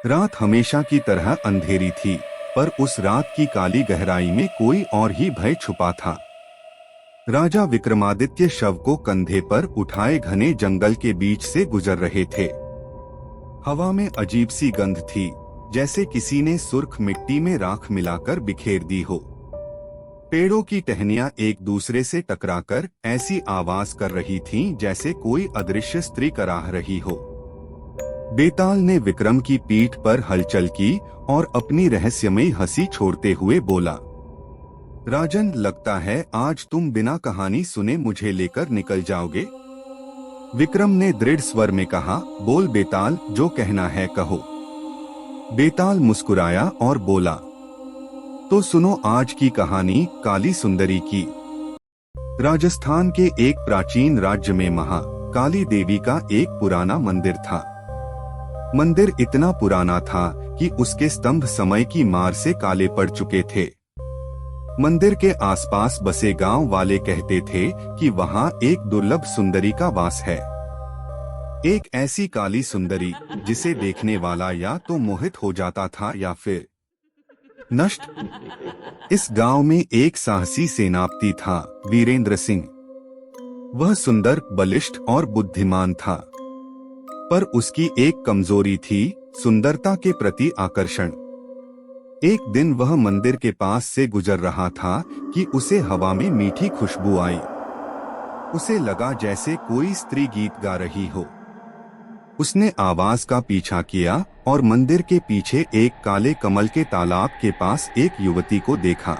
रात हमेशा की तरह अंधेरी थी, पर उस रात की काली गहराई में कोई और ही भय छुपा था। राजा विक्रमादित्य शव को कंधे पर उठाए घने जंगल के बीच से गुजर रहे थे। हवा में अजीब सी गंध थी, जैसे किसी ने सुर्ख मिट्टी में राख मिलाकर बिखेर दी हो। पेड़ों की टहनियां एक दूसरे से टकराकर ऐसी आवाज कर रही थीं जैसे कोई अदृश्य स्त्री कराह रही हो। बेताल ने विक्रम की पीठ पर हलचल की और अपनी रहस्यमयी हंसी छोड़ते हुए बोला, राजन, लगता है आज तुम बिना कहानी सुने मुझे लेकर निकल जाओगे। विक्रम ने दृढ़ स्वर में कहा, बोल बेताल, जो कहना है कहो। बेताल मुस्कुराया और बोला, तो सुनो आज की कहानी काली सुंदरी की। राजस्थान के एक प्राचीन राज्य में महा काली देवी का एक पुराना मंदिर था। मंदिर इतना पुराना था कि उसके स्तंभ समय की मार से काले पड़ चुके थे। मंदिर के आसपास बसे गांव वाले कहते थे कि वहां एक दुर्लभ सुंदरी का वास है। एक ऐसी काली सुंदरी जिसे देखने वाला या तो मोहित हो जाता था या फिर नष्ट। इस गांव में एक साहसी सेनापति था, वीरेंद्र सिंह। वह सुंदर, बलिष्ठ और बुद्धिमान था, पर उसकी एक कमजोरी थी, सुंदरता के प्रति आकर्षण। एक दिन वह मंदिर के पास से गुजर रहा था कि उसे हवा में मीठी खुशबू आई। उसे लगा जैसे कोई स्त्री गीत गा रही हो। उसने आवाज का पीछा किया और मंदिर के पीछे एक काले कमल के तालाब के पास एक युवती को देखा।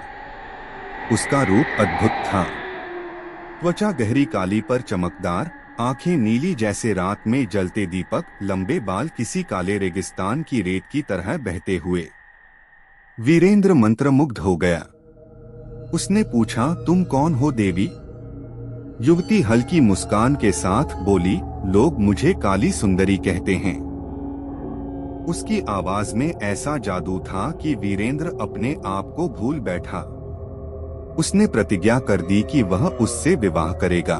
उसका रूप अद्भुत था। त्वचा गहरी काली पर चमकदार, आंखें नीली जैसे रात में जलते दीपक, लंबे बाल किसी काले रेगिस्तान की रेत की तरह बहते हुए। वीरेंद्र मंत्रमुग्ध हो गया। उसने पूछा, तुम कौन हो देवी? युवती हल्की मुस्कान के साथ बोली, लोग मुझे काली सुंदरी कहते हैं। उसकी आवाज में ऐसा जादू था कि वीरेंद्र अपने आप को भूल बैठा। उसने प्रतिज्ञा कर दी कि वह उससे विवाह करेगा।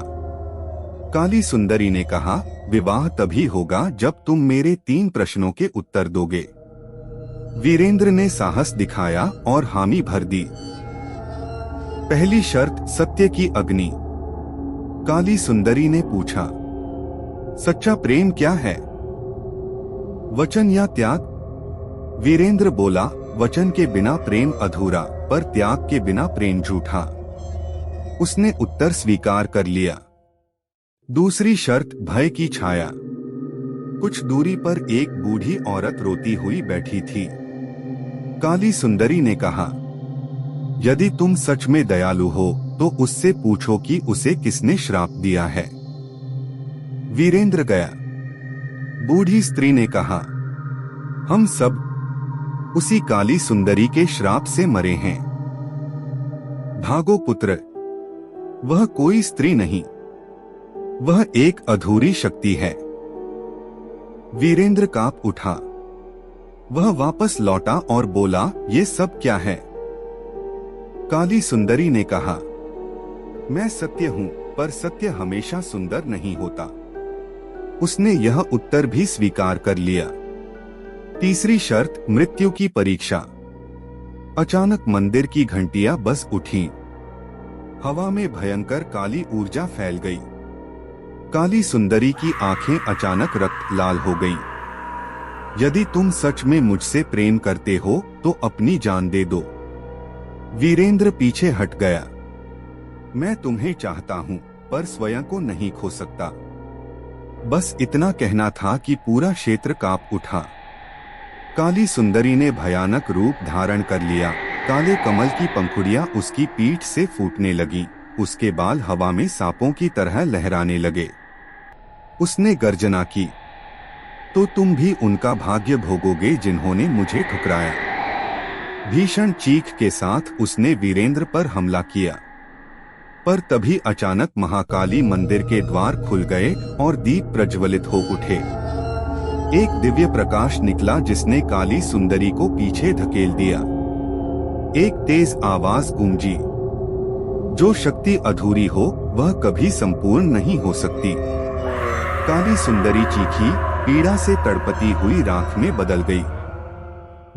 काली सुंदरी ने कहा, विवाह तभी होगा जब तुम मेरे 3 प्रश्नों के उत्तर दोगे। वीरेंद्र ने साहस दिखाया और हामी भर दी। पहली शर्त, सत्य की अग्नि। काली सुंदरी ने पूछा, सच्चा प्रेम क्या है? वचन या त्याग? वीरेंद्र बोला, वचन के बिना प्रेम अधूरा, पर त्याग के बिना प्रेम झूठा। उसने उत्तर स्वीकार कर लिया। दूसरी शर्त, भय की छाया। कुछ दूरी पर एक बूढ़ी औरत रोती हुई बैठी थी। काली सुंदरी ने कहा, यदि तुम सच में दयालु हो तो उससे पूछो कि उसे किसने श्राप दिया है। वीरेंद्र गया। बूढ़ी स्त्री ने कहा, हम सब उसी काली सुंदरी के श्राप से मरे हैं। भागो पुत्र, वह कोई स्त्री नहीं, वह एक अधूरी शक्ति है। वीरेंद्र कांप उठा। वह वापस लौटा और बोला, ये सब क्या है? काली सुंदरी ने कहा, मैं सत्य हूँ, पर सत्य हमेशा सुंदर नहीं होता। उसने यह उत्तर भी स्वीकार कर लिया। तीसरी शर्त, मृत्यु की परीक्षा। अचानक मंदिर की घंटियां बज उठीं। हवा में भयंकर काली ऊर्जा फैल गई। काली सुंदरी की आंखें अचानक रक्त लाल हो गईं। यदि तुम सच में मुझसे प्रेम करते हो तो अपनी जान दे दो। वीरेंद्र पीछे हट गया। मैं तुम्हें चाहता हूँ, पर स्वयं को नहीं खो सकता। बस इतना कहना था कि पूरा क्षेत्र कांप उठा। काली सुंदरी ने भयानक रूप धारण कर लिया। काले कमल की पंखुड़ियां उसकी पीठ से फूटने लगीं। उसके बाल हवा में सांपों की तरह लहराने लगे। उसने गर्जना की, तो तुम भी उनका भाग्य भोगोगे जिन्होंने मुझे ठुकराया। भीषण चीख के साथ उसने वीरेंद्र पर हमला किया। पर तभी अचानक महाकाली मंदिर के द्वार खुल गए और दीप प्रज्वलित हो उठे। एक दिव्य प्रकाश निकला जिसने काली सुंदरी को पीछे धकेल दिया। एक तेज आवाज गूंजी, जो शक्ति अधूरी हो वह कभी संपूर्ण नहीं हो सकती। काली सुंदरी चीखी, पीड़ा से तड़पती हुई राख में बदल गई।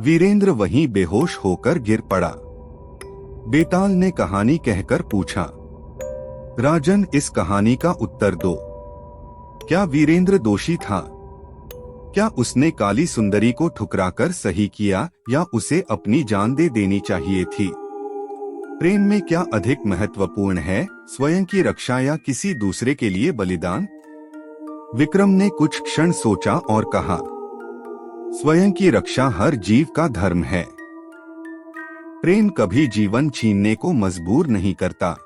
वीरेंद्र वहीं बेहोश होकर गिर पड़ा। बेताल ने कहानी कहकर पूछा, राजन, इस कहानी का उत्तर दो। क्या वीरेंद्र दोषी था? क्या उसने काली सुंदरी को ठुकराकर सही किया या उसे अपनी जान दे देनी चाहिए थी? प्रेम में क्या अधिक महत्वपूर्ण है, स्वयं की रक्षा या किसी दूसरे के लिए बलिदान? विक्रम ने कुछ क्षण सोचा और कहा, स्वयं की रक्षा हर जीव का धर्म है। प्रेम कभी जीवन छीनने को मजबूर नहीं करता।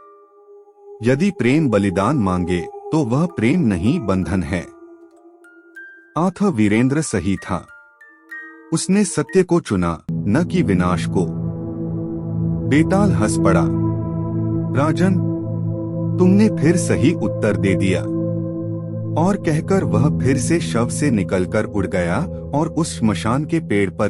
यदि प्रेम बलिदान मांगे तो वह प्रेम नहीं, बंधन है। अतः वीरेंद्र सही था। उसने सत्य को चुना, न कि विनाश को। बेताल हंस पड़ा। राजन, तुमने फिर सही उत्तर दे दिया। और कहकर वह फिर से शव से निकलकर उड़ गया और उस श्मशान के पेड़ पर